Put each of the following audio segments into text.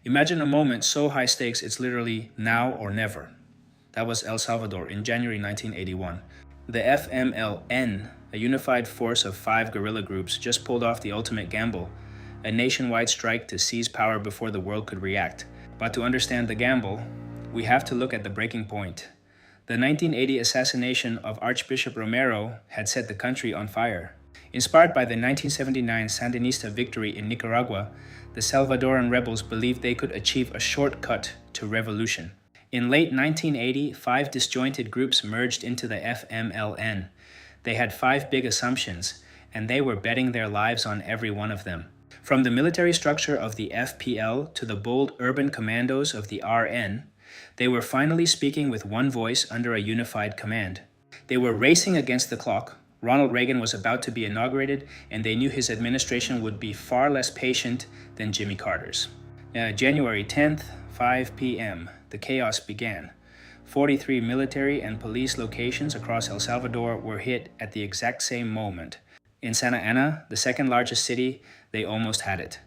Imagine a moment so high stakes it's literally now or never. That was El Salvador in January 1981. The FMLN, a unified force of 5 guerrilla groups, just pulled off the ultimate gamble, a nationwide strike to seize power before the world could react. But to understand the gamble, we have to look at the breaking point. The 1980 assassination of Archbishop Romero had set the country on fire. Inspired by the 1979 Sandinista victory in Nicaragua, the Salvadoran rebels believed they could achieve a shortcut to revolution. In late 1980, 5 disjointed groups merged into the FMLN. They had 5 big assumptions, and they were betting their lives on every one of them. From the military structure of the FPL to the bold urban commandos of the RN, they were finally speaking with one voice under a unified command. They were racing against the clock. Ronald Reagan was about to be inaugurated, and they knew his administration would be far less patient than Jimmy Carter's. January 10th, 5 p.m., the chaos began. 43 military and police locations across El Salvador were hit at the exact same moment. In Santa Ana, the second largest city, they almost had it.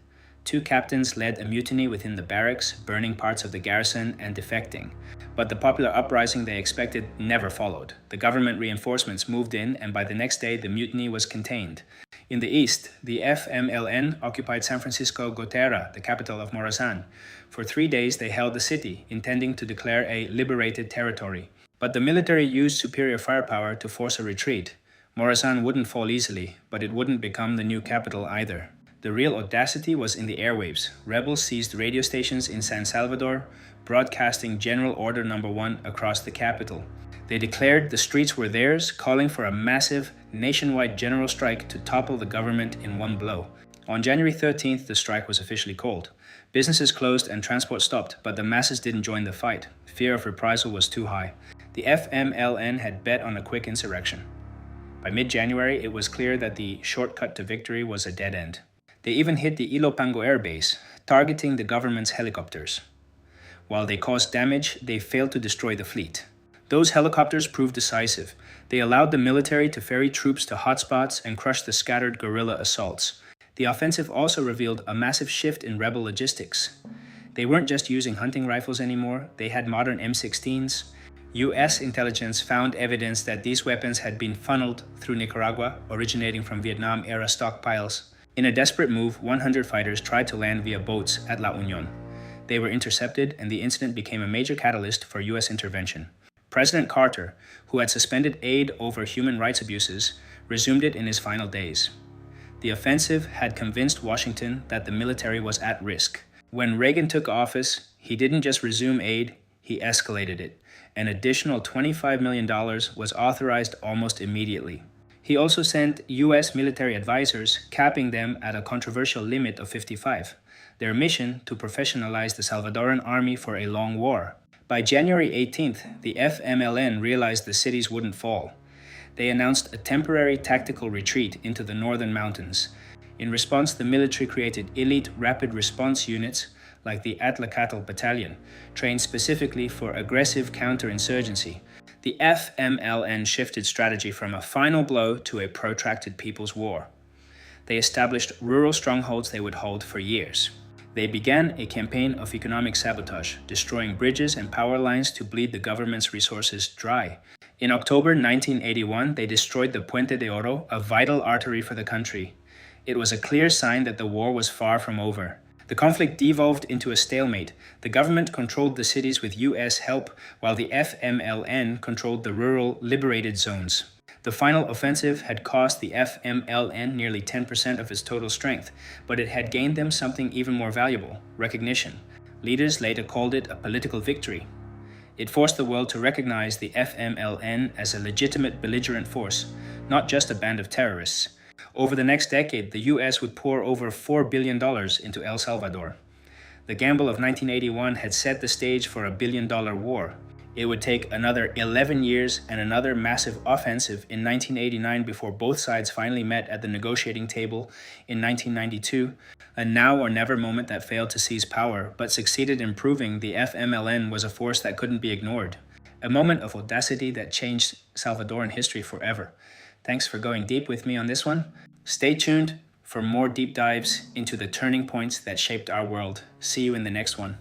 2 captains led a mutiny within the barracks, burning parts of the garrison and defecting. But the popular uprising they expected never followed. The government reinforcements moved in, and by the next day, the mutiny was contained. In the east, the FMLN occupied San Francisco Gotera, the capital of Morazan. For 3 days, they held the city, intending to declare a liberated territory. But the military used superior firepower to force a retreat. Morazan wouldn't fall easily, but it wouldn't become the new capital either. The real audacity was in the airwaves. Rebels seized radio stations in San Salvador, broadcasting General Order No. 1 across the capital. They declared the streets were theirs, calling for a massive, nationwide general strike to topple the government in one blow. On January 13th, the strike was officially called. Businesses closed and transport stopped, but the masses didn't join the fight. Fear of reprisal was too high. The FMLN had bet on a quick insurrection. By mid-January, it was clear that the shortcut to victory was a dead end. They even hit the Ilopango Air Base, targeting the government's helicopters. While they caused damage, they failed to destroy the fleet. Those helicopters proved decisive. They allowed the military to ferry troops to hotspots and crush the scattered guerrilla assaults. The offensive also revealed a massive shift in rebel logistics. They weren't just using hunting rifles anymore, they had modern M16s. US intelligence found evidence that these weapons had been funneled through Nicaragua, originating from Vietnam-era stockpiles. In a desperate move, 100 fighters tried to land via boats at La Union. They were intercepted, and the incident became a major catalyst for US intervention. President Carter, who had suspended aid over human rights abuses, resumed it in his final days. The offensive had convinced Washington that the military was at risk. When Reagan took office, he didn't just resume aid, he escalated it. An additional $25 million was authorized almost immediately. He also sent U.S. military advisors, capping them at a controversial limit of 55. Their mission to professionalize the Salvadoran army for a long war. By January 18th, the FMLN realized the cities wouldn't fall. They announced a temporary tactical retreat into the northern mountains. In response, the military created elite rapid response units like the Atlacatl Battalion, trained specifically for aggressive counterinsurgency. The FMLN shifted strategy from a final blow to a protracted people's war. They established rural strongholds they would hold for years. They began a campaign of economic sabotage, destroying bridges and power lines to bleed the government's resources dry. In October 1981, they destroyed the Puente de Oro, a vital artery for the country. It was a clear sign that the war was far from over. The conflict devolved into a stalemate. The government controlled the cities with US help, while the FMLN controlled the rural, liberated zones. The final offensive had cost the FMLN nearly 10% of its total strength, but it had gained them something even more valuable: recognition. Leaders later called it a political victory. It forced the world to recognize the FMLN as a legitimate belligerent force, not just a band of terrorists. Over the next decade, the US would pour over $4 billion into El Salvador. The gamble of 1981 had set the stage for a billion-dollar war. It would take another 11 years and another massive offensive in 1989 before both sides finally met at the negotiating table in 1992, a now-or-never moment that failed to seize power, but succeeded in proving the FMLN was a force that couldn't be ignored. A moment of audacity that changed Salvadoran history forever. Thanks for going deep with me on this one. Stay tuned for more deep dives into the turning points that shaped our world. See you in the next one.